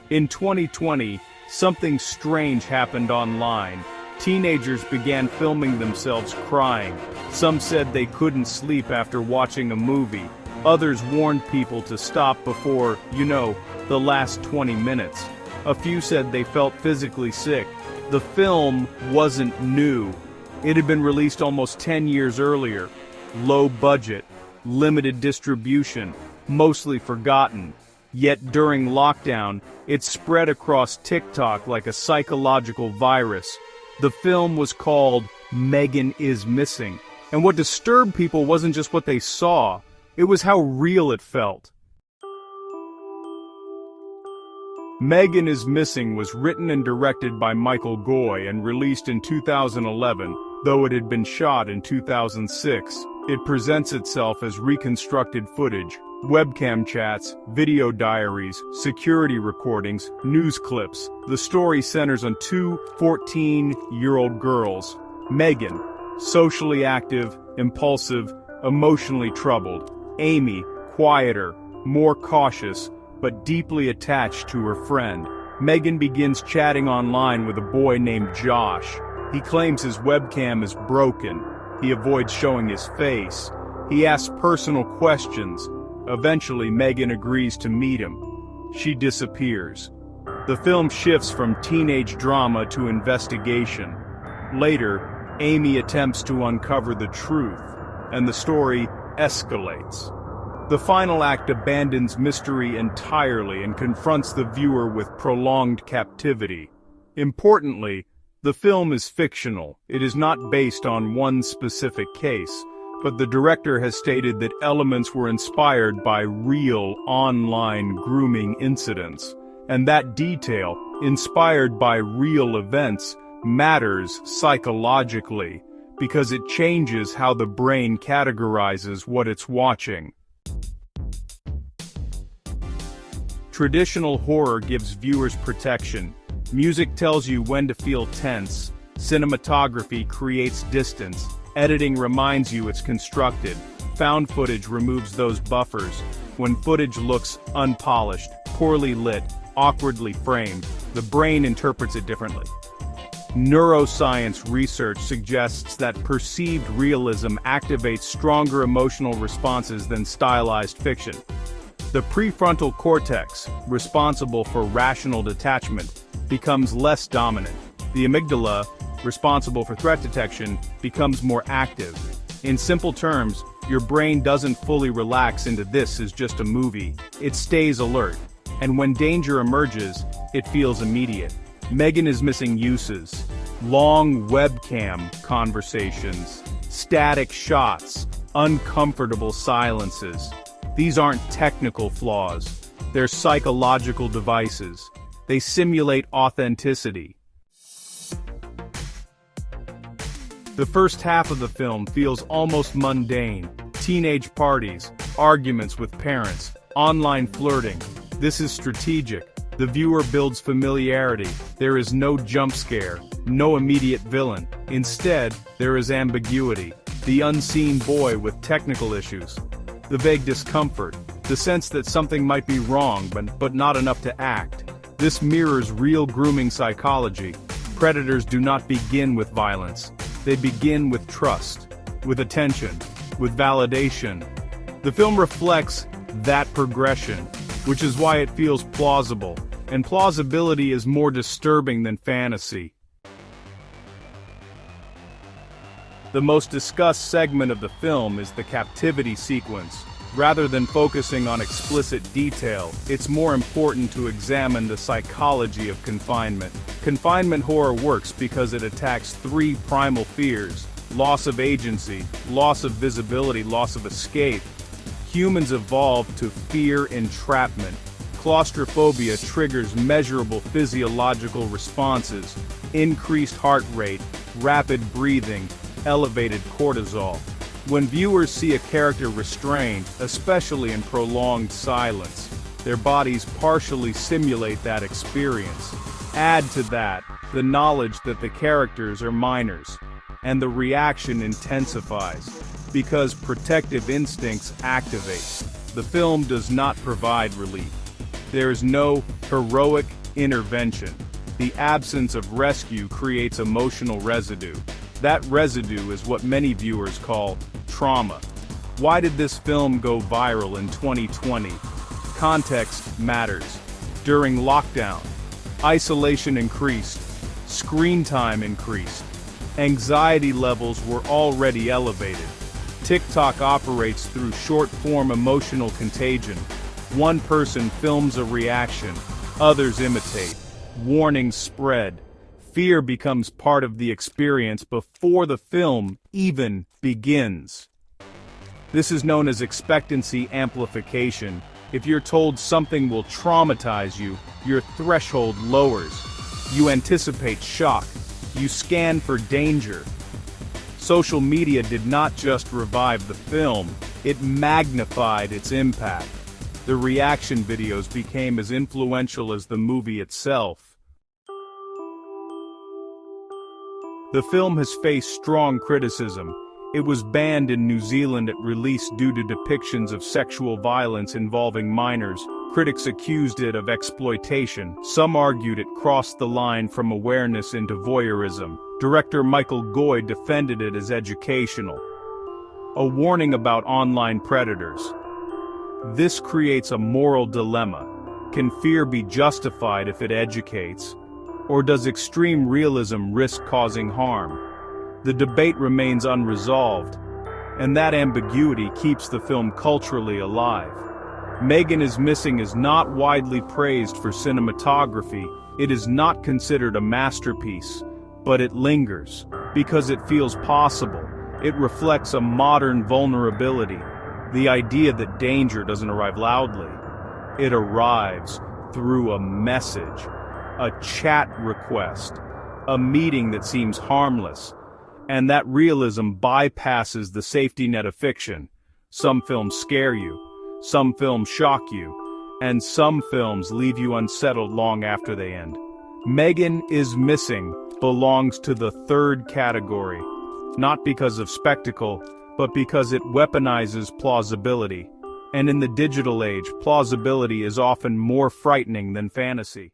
In 2020, something strange happened online. Teenagers began filming themselves crying. Some said they couldn't sleep after watching a movie. Others warned people to stop before, the last 20 minutes. A few said they felt physically sick. The film wasn't new. It had been released almost 10 years earlier. Low budget, limited distribution, mostly forgotten. Yet during lockdown, it spread across TikTok like a psychological virus. The film was called Megan is Missing. And what disturbed people wasn't just what they saw, it was how real it felt. Megan is Missing was written and directed by Michael Goy and released in 2011, though it had been shot in 2006. It presents itself as reconstructed footage, webcam chats, video diaries, security recordings, news clips. The story centers on two 14-year-old girls. Megan, socially active, impulsive, emotionally troubled. Amy, quieter, more cautious, but deeply attached to her friend. Megan begins chatting online with a boy named Josh. He claims his webcam is broken. He avoids showing his face. He asks personal questions. Eventually, Megan agrees to meet him. She disappears. The film shifts from teenage drama to investigation. Later, Amy attempts to uncover the truth, and the story escalates. The final act abandons mystery entirely and confronts the viewer with prolonged captivity. Importantly, the film is fictional. It is not based on one specific case, but the director has stated that elements were inspired by real online grooming incidents, and that detail, inspired by real events, matters psychologically, because it changes how the brain categorizes what it's watching. Traditional horror gives viewers protection. Music tells you when to feel tense. Cinematography creates distance. Editing reminds you it's constructed. Found footage removes those buffers. When footage looks unpolished, poorly lit, awkwardly framed, the brain interprets it differently. Neuroscience research suggests that perceived realism activates stronger emotional responses than stylized fiction. The prefrontal cortex, responsible for rational detachment, becomes less dominant. The amygdala, responsible for threat detection, becomes more active. In simple terms, your brain doesn't fully relax into "this is just a movie." It stays alert. And when danger emerges, it feels immediate. Megan is Missing uses long webcam conversations, static shots, uncomfortable silences. These aren't technical flaws. They're psychological devices. They simulate authenticity. The first half of the film feels almost mundane. Teenage parties, arguments with parents, online flirting. This is strategic. The viewer builds familiarity. There is no jump scare, no immediate villain. Instead, there is ambiguity. The unseen boy with technical issues. The vague discomfort. The sense that something might be wrong, but not enough to act. This mirrors real grooming psychology. Predators do not begin with violence. They begin with trust, with attention, with validation. The film reflects that progression, which is why it feels plausible, and plausibility is more disturbing than fantasy. The most discussed segment of the film is the captivity sequence. Rather than focusing on explicit detail, it's more important to examine the psychology of confinement. Confinement horror works because it attacks three primal fears: loss of agency, loss of visibility, loss of escape. Humans evolved to fear entrapment. Claustrophobia triggers measurable physiological responses: increased heart rate, rapid breathing, elevated cortisol. When viewers see a character restrained, especially in prolonged silence, their bodies partially simulate that experience. Add to that the knowledge that the characters are minors, and the reaction intensifies, because protective instincts activate. The film does not provide relief. There is no heroic intervention. The absence of rescue creates emotional residue. That residue is what many viewers call trauma. Why did this film go viral in 2020? Context matters. During lockdown, isolation increased, screen time increased, anxiety levels were already elevated. TikTok operates through short-form emotional contagion. One person films a reaction, others imitate. Warnings spread. Fear becomes part of the experience before the film even begins. This is known as expectancy amplification. If you're told something will traumatize you, your threshold lowers. You anticipate shock. You scan for danger. Social media did not just revive the film, it magnified its impact. The reaction videos became as influential as the movie itself. The film has faced strong criticism. It was banned in New Zealand at release due to depictions of sexual violence involving minors. Critics accused it of exploitation. Some argued it crossed the line from awareness into voyeurism. Director Michael Goy defended it as educational. A warning about online predators. This creates a moral dilemma. Can fear be justified if it educates? Or does extreme realism risk causing harm? The debate remains unresolved, and that ambiguity keeps the film culturally alive. Megan is Missing is not widely praised for cinematography. It is not considered a masterpiece, but it lingers, because it feels possible. It reflects a modern vulnerability, the idea that danger doesn't arrive loudly. It arrives through a message, a chat request, a meeting that seems harmless. And that realism bypasses the safety net of fiction. Some films scare you, some films shock you, and some films leave you unsettled long after they end. Megan is Missing belongs to the third category, not because of spectacle, but because it weaponizes plausibility. And in the digital age, plausibility is often more frightening than fantasy.